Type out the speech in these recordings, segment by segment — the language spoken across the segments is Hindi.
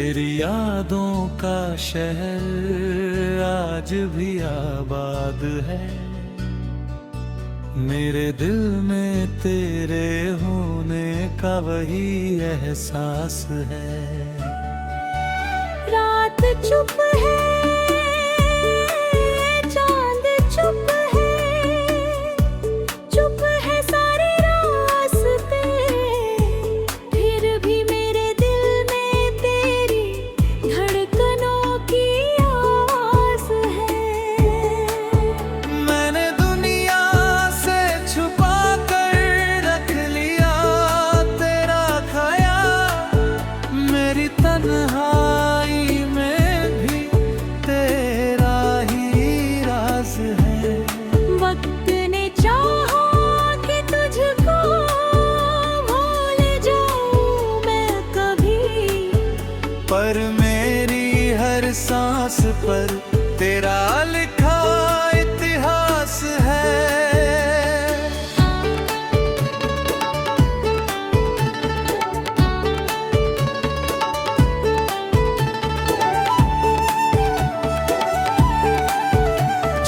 तेरी यादों का शहर आज भी आबाद है। मेरे दिल में तेरे होने का वही एहसास है। रात चुप है, चांद चुप है, चुप है सारे रास्ते, फिर भी मेरे दिल में तेरी धड़कनों की आवाज़ है। मैंने दुनिया से छुपा कर रख लिया तेरा ख्याल, मेरी तन्हाई में भी तेरा ही राज है। वक्त ने चाहा कि तुझको भूल जाऊं मैं कभी, पर मेरी हर सांस पर तेरा लिखा इतिहास है।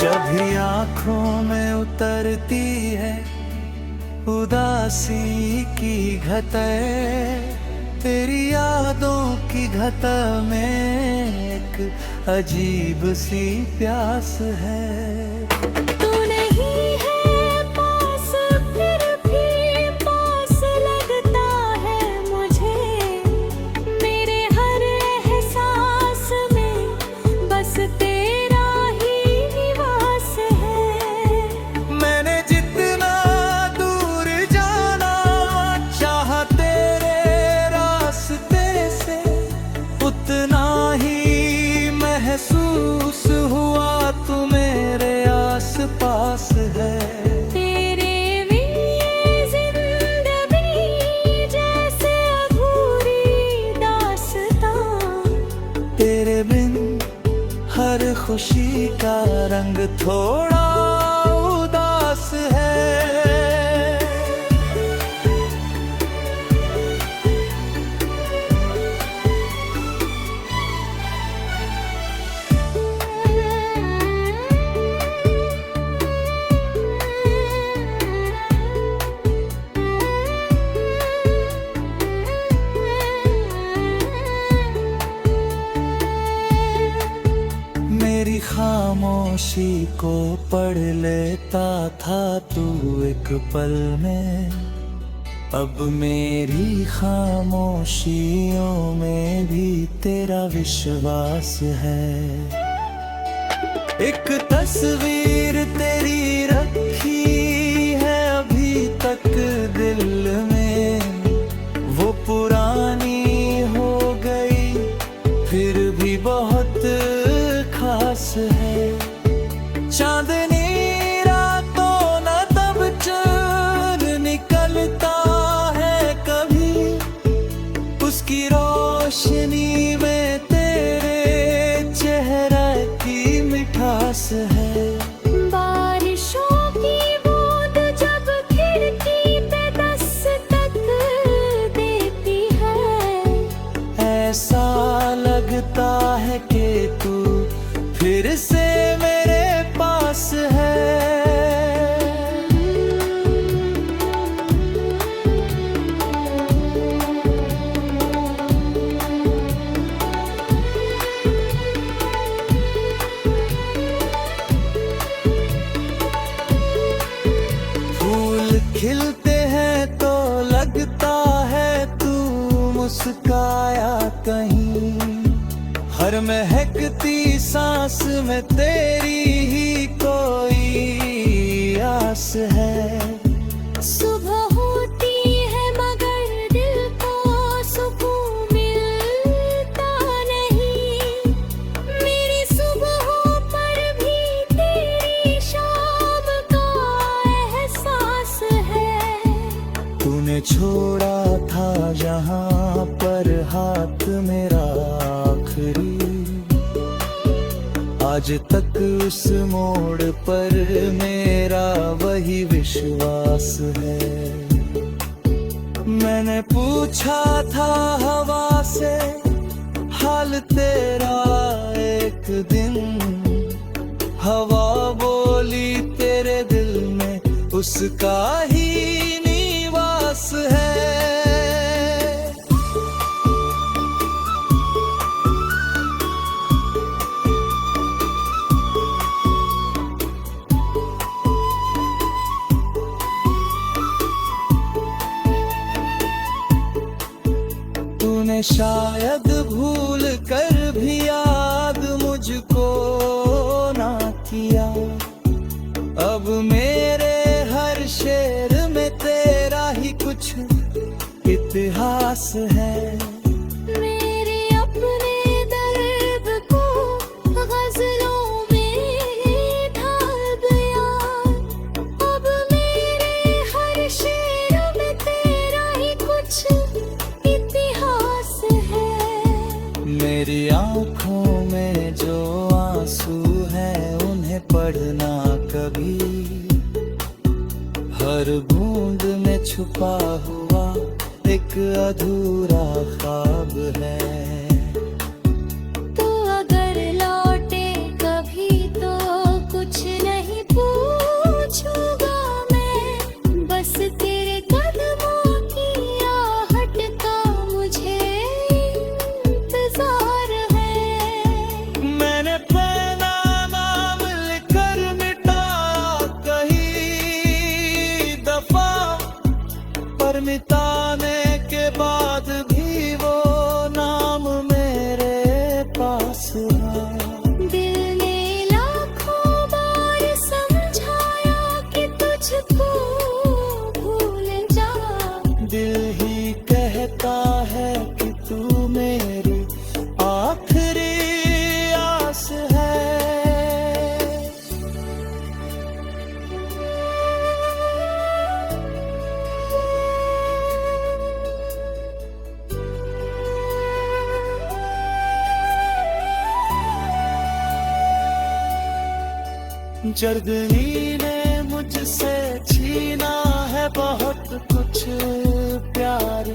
जब भी आँखों में उतरती है उदासी की घटे, तेरी यादों की घटा में एक अजीब सी प्यास है। तू नहीं है पास फिर भी पास लगता है मुझे, मेरे हर एहसास में बस तेरा ही निवास है। मैंने जितना दूर जाना चाहा तेरे रास्ते से, उतना ही महसूस हुआ तू मेरे आस पास है। तेरे लिए जिंदगी जैसे अधूरी दास्तां, तेरे बिन हर खुशी का रंग थोड़ा उदास है। मेरी खामोशी को पढ़ लेता था तू एक पल में, अब मेरी खामोशियों में भी तेरा विश्वास है। एक तस्वीर तेरी रखी है अभी तक दिल में, वो पुरानी हो गई फिर भी बहुत खास है। चांदनी रातों न तब चैन निकलता है कभी, उसकी रोशनी में तेरे चेहरे की मिठास है। बारिशों की बूंद जब खिड़की पे दस्तक देती है, ऐसा लगता है कि तू फिर से मेरे पास है। फूल खिलते हैं तो लगता है तू मुस्काया कहीं, हर महकती सांस में तेरी ही कोई आस है। सुबह होती है मगर दिल को सुकून मिलता नहीं, मेरी सुबहों पर भी तेरी शाम का एहसास है। तूने छोड़ा था जहां पर हाथ मेरा आखिरी, आज तक उस मोड़ पर मेरा वही विश्वास है। मैंने पूछा था हवा से, तेरा एक दिन। हवा बोली तेरे दिल में, उसका ही निवास है। तूने शायद भूल कर भी याद मुझको ना किया। अब मेरे हर शेर में तेरा ही कुछ इतिहास है। मेरे अपने दर्द को गजलों में ढाल दिया। अब मेरे हर शेर में तेरा ही कुछ इतिहास है। मेरी आँखों में जो आंसू है उन्हें पढ़ना कभी। हर बूंद में छुपा हुआ एक अधूरा ख्वाब है। तो अगर लौटे कभी तो कुछ नहीं पूछूंगा मैं। बस तेरे कदमों की आहट का मुझे इंतजार है। मैंने पहला नाम लिखकर मिटाया कई दफा, पर मिटाने के बाद भी वो नाम मेरे पास है। दिल ने लाखों बार समझाया कि तुझको भूल जा। दिल ही कहता है कि तू मेरी आखिरी आस है। जर्दनी ने मुझसे छीना है बहुत कुछ प्यार।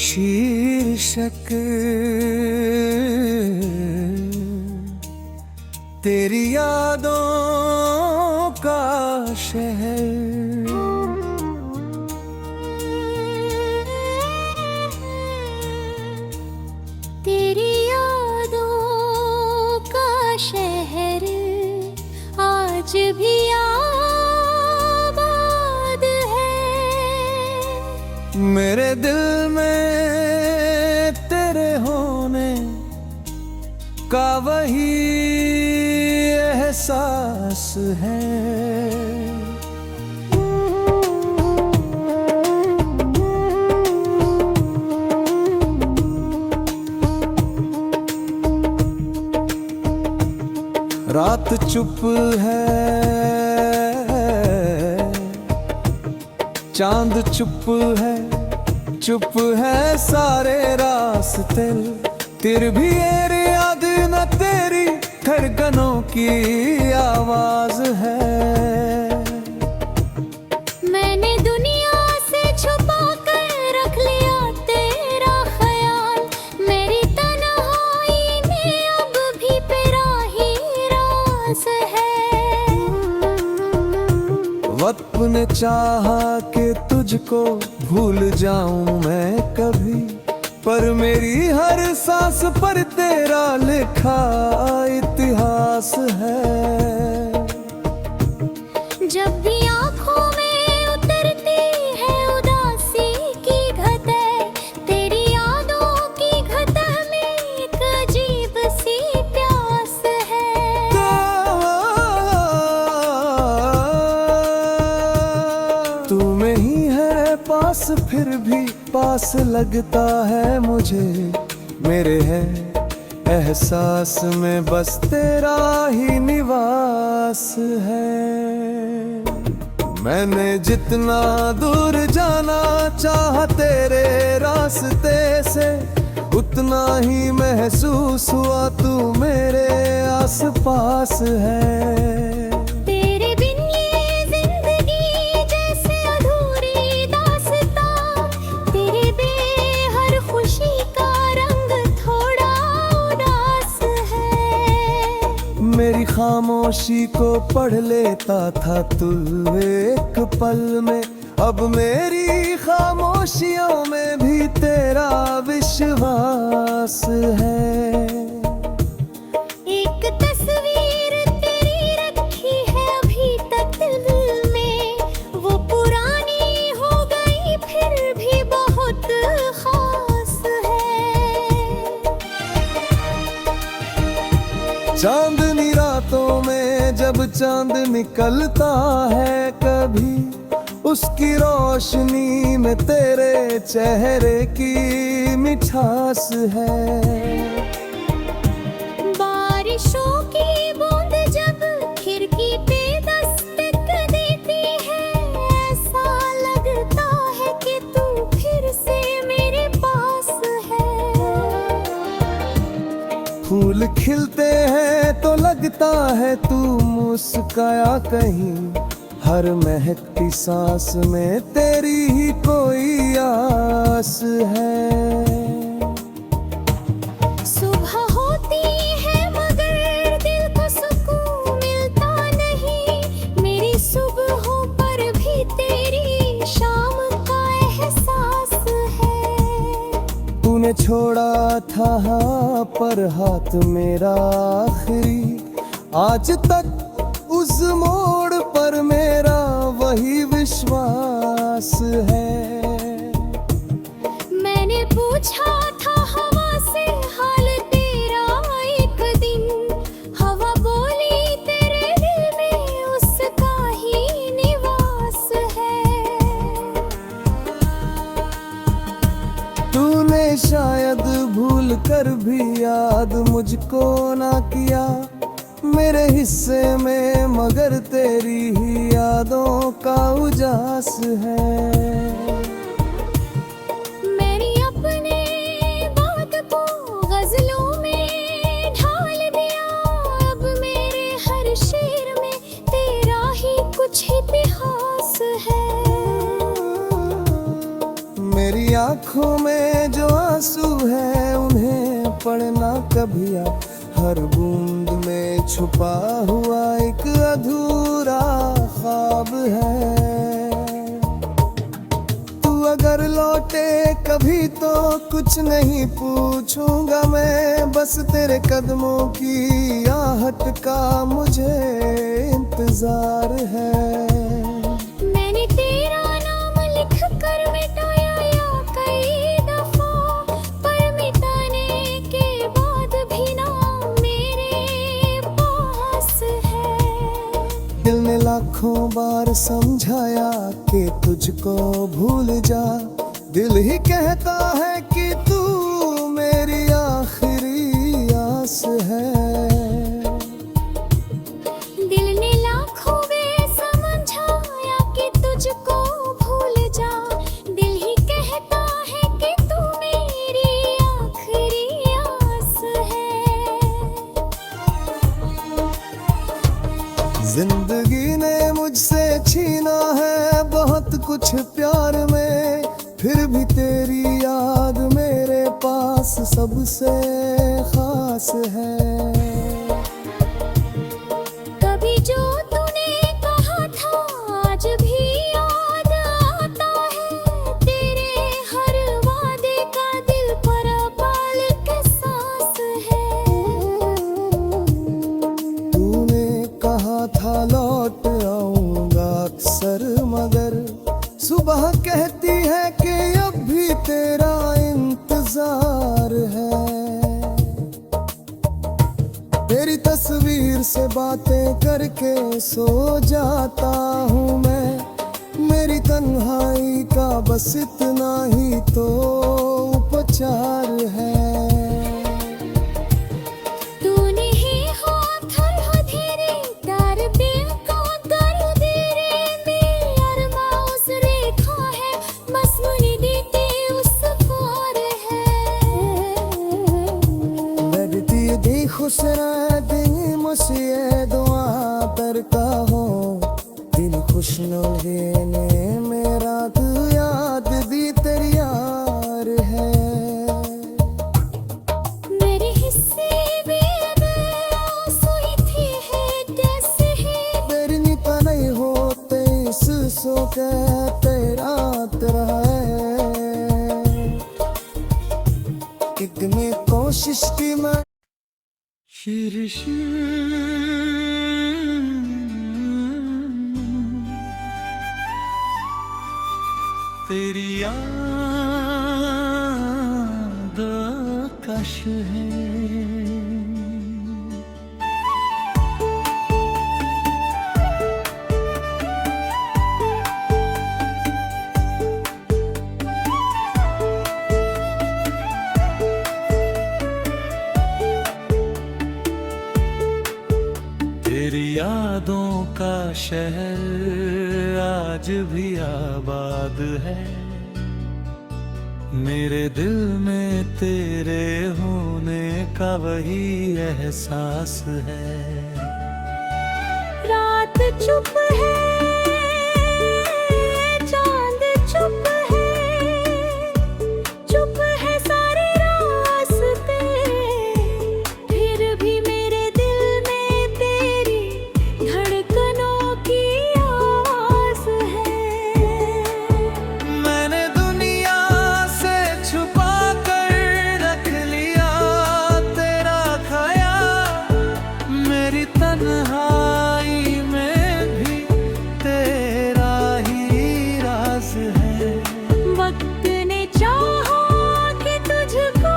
शीर्षक तेरी यादों का शहर। तेरी यादों का शहर आज भी आबाद है। मेरे दिल में तेरे होने का वही एहसास है। रात चुप है, चांद चुप है, चुप है सारे रास्ते। तेरे भी मेरे याद न तेरी धड़कनों की आवाज है। मैंने दुनिया से छुपा कर रख लिया तेरा ख्याल। मेरी तन्हाई में अब भी तेरा ही राज है। वक्त ने चाहा कि तुझको भूल जाऊं मैं कभी, पर मेरी हर सांस पर तेरा लिखा इतिहास है। जब भी आँखों में उतरती है उदासी की घटे, तेरी यादों की घटा में एक अजीब सी प्यास है। तू में ही है पास फिर भी पास लगता है मुझे। मेरे है एहसास में बस तेरा ही निवास है। मैंने जितना दूर जाना चाहा तेरे रास्ते से, उतना ही महसूस हुआ तू मेरे आस आस पास है। तेरे बिन ये जिंदगी जैसे अधूरी दास्तां, तेरे बिन हर खुशी का रंग थोड़ा उदास है। मेरी खामोशी को पढ़ लेता था तू एक पल में, अब मेरी खामोशियों में भी तेरा विश्वास है। एक तस्वीर तेरी रखी है अभी तक दिल में, वो पुरानी हो गई फिर भी बहुत खास है। चांदनी रातों में जब चांद निकलता है कभी, उसकी रोशनी में तेरे चेहरे की मिठास है। बारिशों की बूंद जब खिड़की पे दस्तक देती है, ऐसा लगता है कि तू फिर से मेरे पास है। फूल खिलते हैं तो लगता है तू मुस्काया कहीं, हर महकती सांस में तेरी ही कोई आस है। सुबह होती है मगर दिल को सुकून मिलता नहीं, मेरी सुबहों पर भी तेरी शाम का एहसास है। तूने छोड़ा था हाँ पर हाथ मेरा आखिरी, आज तक उस मोड़ पर मेरा वही विश्वास है। मैंने पूछा था हवा से हाल तेरा एक दिन, हवा बोली तेरे दिल में उसका ही निवास है। तूने शायद भूल कर भी याद मुझको ना किया मेरे हिस्से में, मगर तेरी ही यादों का उजास है। मेरी अपने बात को गजलों में ढाल दिया, अब मेरे हर शेर में तेरा ही कुछ इतिहास है। मेरी आंखों में जो आंसू है उन्हें पढ़ना कभी आ, हर बूंद में छुपा हुआ एक अधूरा ख्वाब है। तू अगर लौटे कभी तो कुछ नहीं पूछूंगा मैं, बस तेरे कदमों की आहट का मुझे इंतजार है। मैंने तेरा नाम लिख कर मिटाया या कई दफा, पर मिटाने के बाद भी नाम मेरे पास है। दिल ने लाखों बार समझाया कि तुझको भूल जा, दिल ही कहता है कि तू मेरी आखिरी आस है। दिल ने लाखों बार समझाया कि तुझको भूल जा, दिल ही कहता है कि तू मेरी आखिरी आस है। जिंदगी ने मुझसे छीना है बहुत कुछ प्यार में, फिर भी तेरी याद मेरे पास सबसे खास है। कभी जो तूने कहा था आज भी याद आता है, तेरे हर वादे का दिल पर बाल के सांस है। तूने कहा था लौट आऊंगा अक्सर, मगर सुबह कहती है कि अब भी तेरा इंतजार है। तेरी तस्वीर से बातें करके सो जाता हूँ मैं, मेरी तन्हाई का बस इतना ही तो उपचार है। तूने ही हाथ हथेरे कर दिल को कर दे रे, मेरे अरमा उस रेखा है, बस मुझे देते उस पार है। लगती देखो सरा दिन खामोशी ये दुआ दरका हो दिल खुश ने मेरा तू याद दी तेरी यार है मेरे हिस्से में सोई थी है जैसे है तेरी निपा नहीं होते इस सो कहते रात रहा है कितनी कोशिश की मैं तेरी याद कश है तेरी यादों का शहर आज भी आबाद है मेरे दिल में तेरे होने का वही एहसास है रात चुप है चांद चुप है सारे रास्ते फिर भी मेरे दिल में तेरी धड़कनों की आवाज़ है मैंने दुनिया से छुपा कर रख लिया तेरा ख्याल मेरी तन्हाई में भी तेरा ही राज है वक्त ने चाहा कि तुझको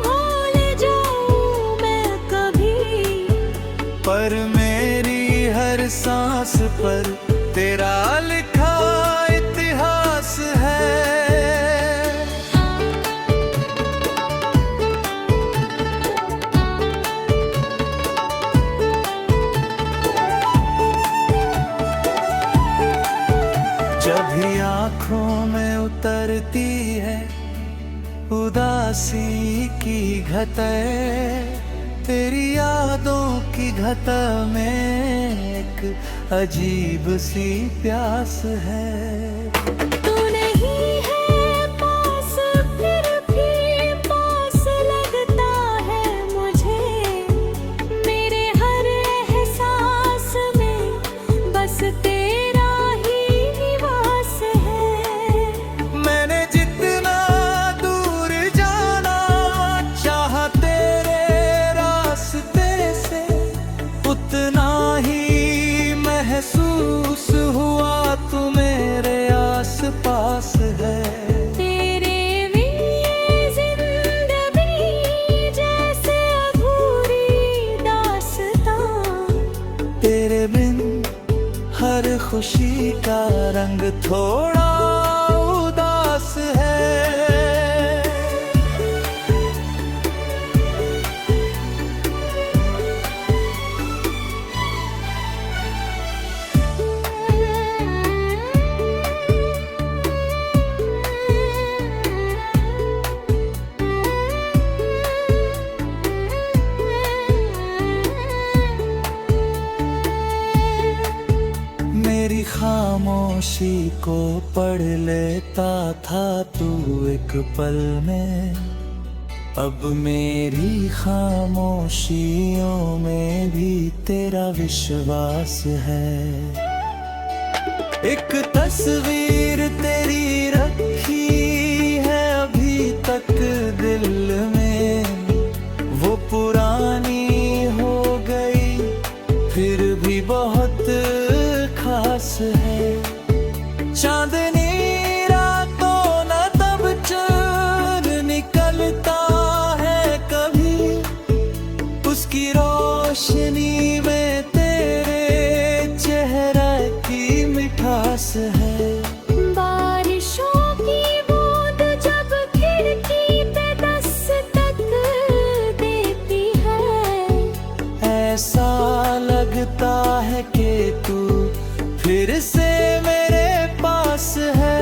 भूल जाऊं मैं कभी पर मेरी हर सांस पर तेरा लिखा इतिहास है जब भी आँखों में उतरती है उदासी की घटाए तेरी यादों की घटा में एक अजीब सी प्यास है तू नहीं है पास फिर भी पास लगता है मुझे मेरे हर एहसास में बस तेरा ही निवास है मैंने जितना दूर जाना चाहा तेरे रास्ते से उतना ही महसूस हुआ तू मेरे आस पास है तेरे लिए जिंदगी जैसे अधूरी दास्तां तेरे बिन हर खुशी का रंग थोड़ा उदास है मेरी खामोशी को पढ़ लेता था तू एक पल में अब मेरी खामोशियों में भी तेरा विश्वास है एक तस्वीर तेरी रखी है अभी तक दिल में वो पुरानी हो गई फिर भी बहुत खास है चांदनी रातों न तब चैन निकलता है कभी उसकी रोशनी में तेरे चेहरे की मिठास है बारिशों की बूंद जब खिड़की पे दस्तक देती है ऐसा लगता है कि तू फिर से मेरे पास है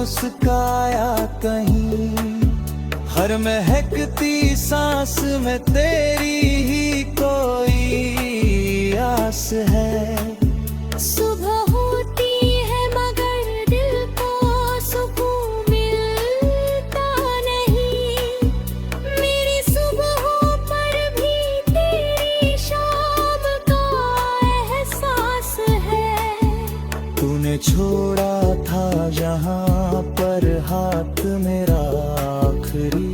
मुस्काया कहीं, हर महकती सांस में तेरी ही कोई आस है। सुबह होती है मगर दिल को सुकून मिलता नहीं, मेरी सुबहों पर भी तेरी शाम का एहसास है। तूने छोड़ा था जहां पर हाथ मेरा आखिरी,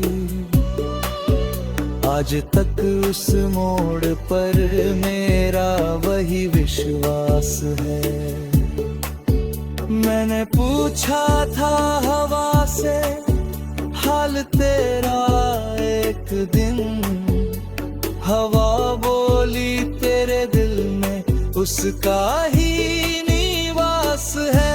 आज तक उस मोड़ पर मेरा वही विश्वास है। मैंने पूछा था हवा से हाल तेरा एक दिन, हवा बोली तेरे दिल में उसका ही निवास है।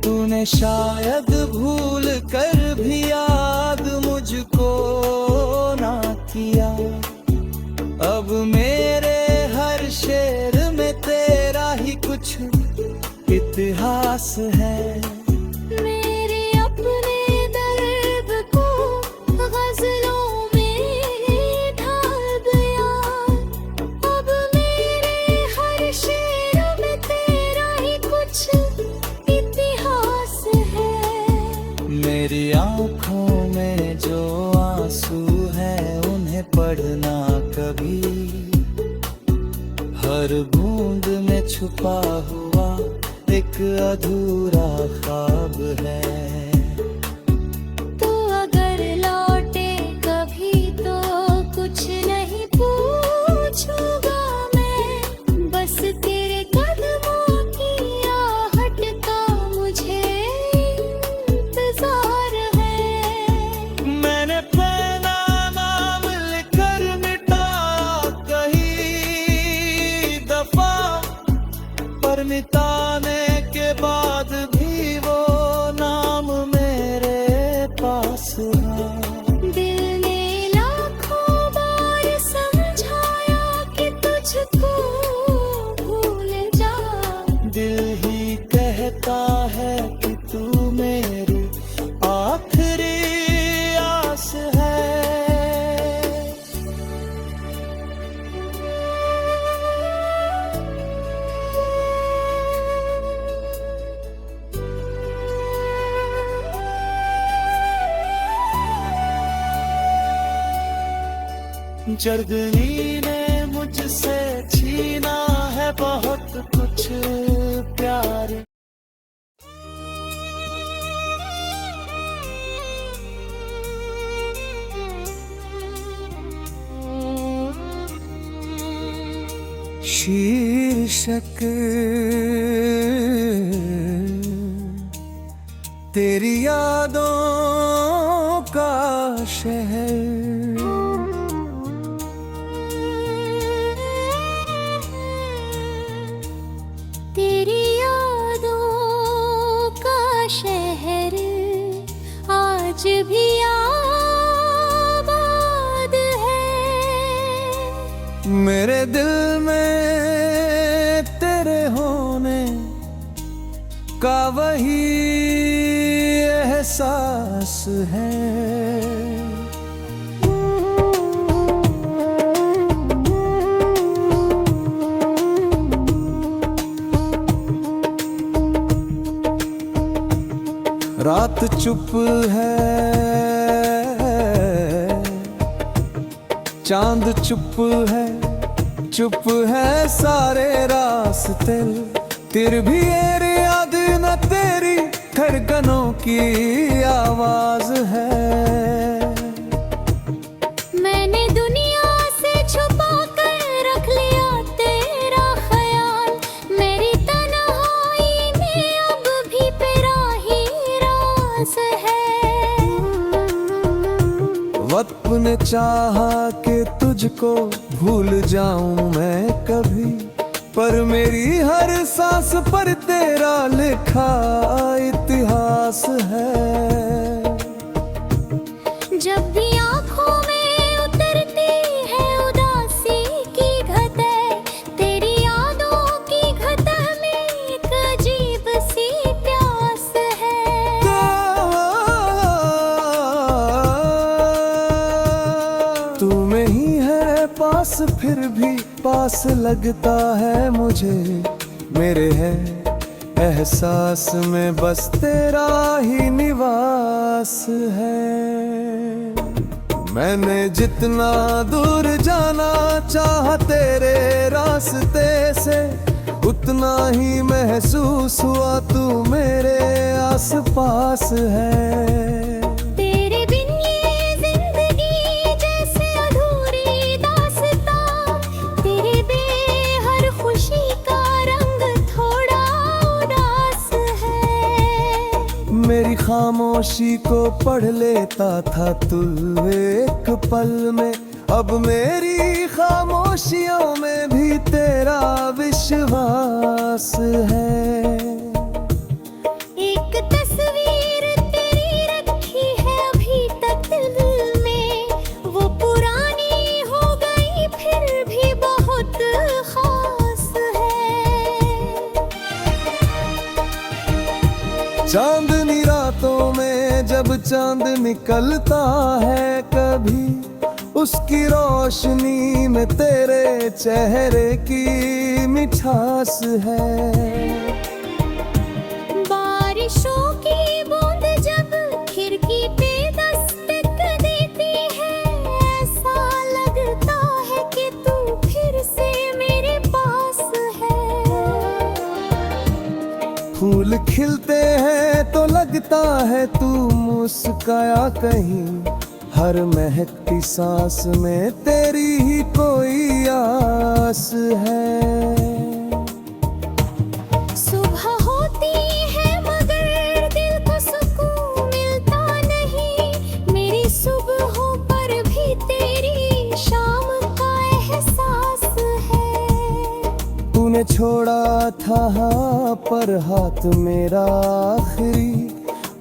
तूने शायद भूल कर भी याद मुझको ना किया, अब मेरे हर शेर में तेरा ही कुछ इतिहास है। मेरे अपने दर्द को गजलों में ढाल दिया, अब मेरे हर शेर में तेरा ही कुछ इतिहास है। मेरी आँखों में जो आंसू हैं उन्हें पढ़ना कभी, हर बूंद में छुपा हुआ एक अधूरा ख्वाब है। तो अगर लौटे कभी तो कुछ नहीं पूछूंगा मैं, बस तेरे कदमों की आहट का मुझे इंतजार है। मैंने पहला नाम लिखकर मिटा कहीं दफा, पर मिटाने के बाद भी वो नाम मेरे पास है। दिल ने लाखों बार समझाया कि तुझको भूल जा, दिल ही कहता है कि तू मेरी आखिरी आस है। जर्दनी ने मुझसे छीना है बहुत कुछ प्यार। शीर्षक तेरी यादों का शहर, तेरी यादों का शहर आज भी आबाद है। मेरे दिल में तेरे होने का वही एहसास है। रात चुप है, चांद चुप है, चुप है सारे रास्ते, फिर भी ये याद न तेरी धड़कनों की आवाज है। मैंने दुनिया से छुपा कर रख लिया तेरा ख्याल, मेरी तन्हाई में अब भी तेरा ही राज है। वक्त ने चाहा कि तुझको भूल जाऊं मैं कभी, पर मेरी हर सांस पर तेरा लिखा एहसास है। जब भी आँखों में उतरती है उदासी की घटे, तेरी यादों की घटा में एक अजीब सी प्यास है। तू में ही है पास, फिर भी पास लगता है मुझे। मेरे है एहसास में बस तेरा ही निवास है। मैंने जितना दूर जाना चाहा तेरे रास्ते से, उतना ही महसूस हुआ तू मेरे आस पास है। तेरे बिन ये जिंदगी जैसे अधूरी दास्तां, तेरे बे हर खुशी का रंग थोड़ा उदास है। मेरी खामोशी को पढ़ लेता था तू एक पल में, अब मेरी खामोशियों में भी तेरा विश्वास है। एक तस्वीर तेरी रखी है अभी तक दिल में, वो पुरानी हो गई फिर भी बहुत खास है। चांदनी रातों में जब चांद निकलता है कभी, उसकी रोशनी में तेरे चेहरे की मिठास है। बारिशों की बूंद जब खिड़की पे दस्तक देती है, ऐसा लगता है कि तू फिर से मेरे पास है। फूल खिलते हैं तो लगता है तू मुस्काया कहीं, हर महकती सांस में तेरी ही कोई आस है। सुबह होती है मगर दिल को सुकून मिलता नहीं, मेरी सुबहों पर भी तेरी शाम का एहसास है। तूने छोड़ा था हाँ पर हाथ मेरा आखिरी,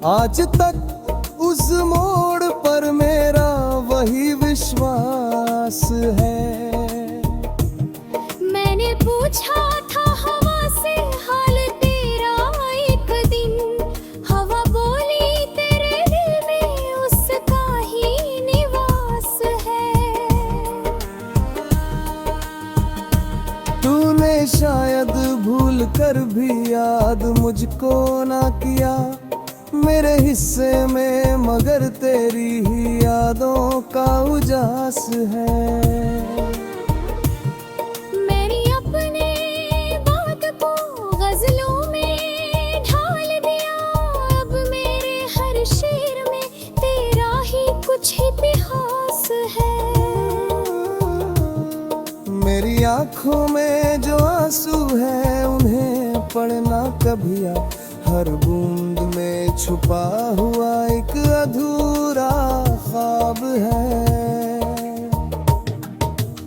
आज तक उस मोड़ पर मेरा वही विश्वास है। मैंने पूछा था हवा से हाल तेरा एक दिन, हवा बोली तेरे दिल में उसका ही निवास है। तूने शायद भूल कर भी याद मुझको ना किया मेरे हिस्से में, मगर तेरी ही यादों का उजास है। मेरी अपने बात को गजलों में ढाल दिया, अब मेरे हर शेर में तेरा ही कुछ इतिहास है। मेरी आंखों में जो आंसू है उन्हें पढ़ना कभी आ, हर बूंद में छुपा हुआ एक अधूरा ख्वाब है।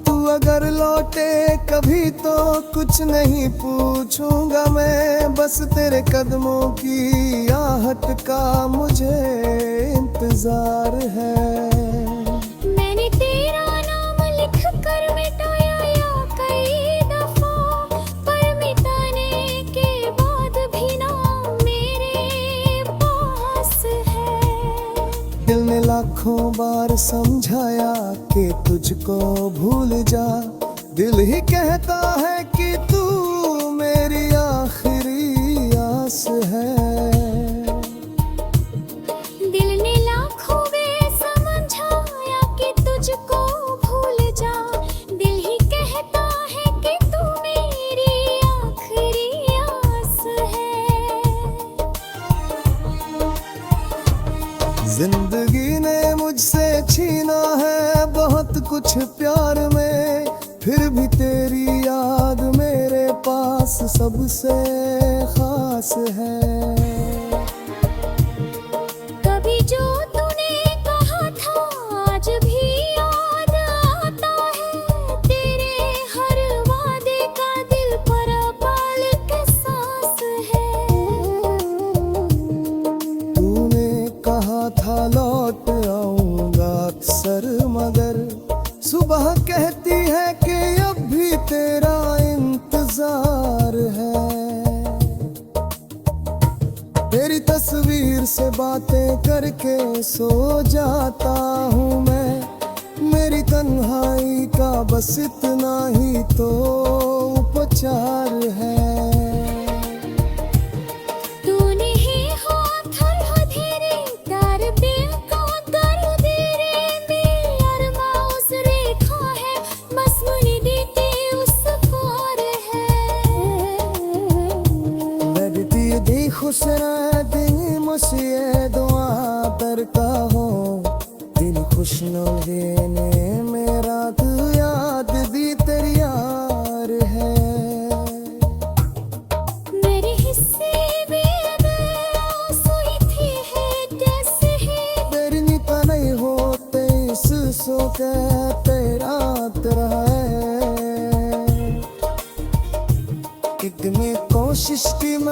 तू अगर लौटे कभी तो कुछ नहीं पूछूंगा मैं, बस तेरे कदमों की आहट का मुझे इंतजार है। मैंने तेरा नाम लिख कर मिटाया या कई दफा, पर मिटाने के बाद भी नाम मेरे पास है। दिल ने लाखों बार समझाया कि तुझको भूल जा, दिल ही कहता है कि तू मेरी आखिरी आस है। दिल ने लाखों बार समझाया कि तुझको भूल जा, दिल ही कहता है कि तू मेरी आखिरी आस है। जिंदगी ने मुझसे छीना है बहुत कुछ प्यार में, फिर भी तेरी याद मेरे पास सबसे खास है। कभी जो तूने कहा था आज भी याद आता है, तेरे हर वादे का दिल पर पाल के सांस है। तेरी तस्वीर से बातें करके सो जाता हूँ मैं, मेरी तन्हाई का बस इतना ही तो उपचार है। तूने ही हो थर हो धीरे तार दिल को कर दे रे मेरी अरमाउस रेखा है बस मुझे देते उस पार है। लगती दी खुश रहती मुझे दुआ करता हो, दिल खुश न देने मेरा तू याद दी तेरी यार है। मेरे हिस्से में सोई थी है जैसे है तेरी नीता नहीं होते इस सो के तेरा तेरा है। एक में कोशिश की मैं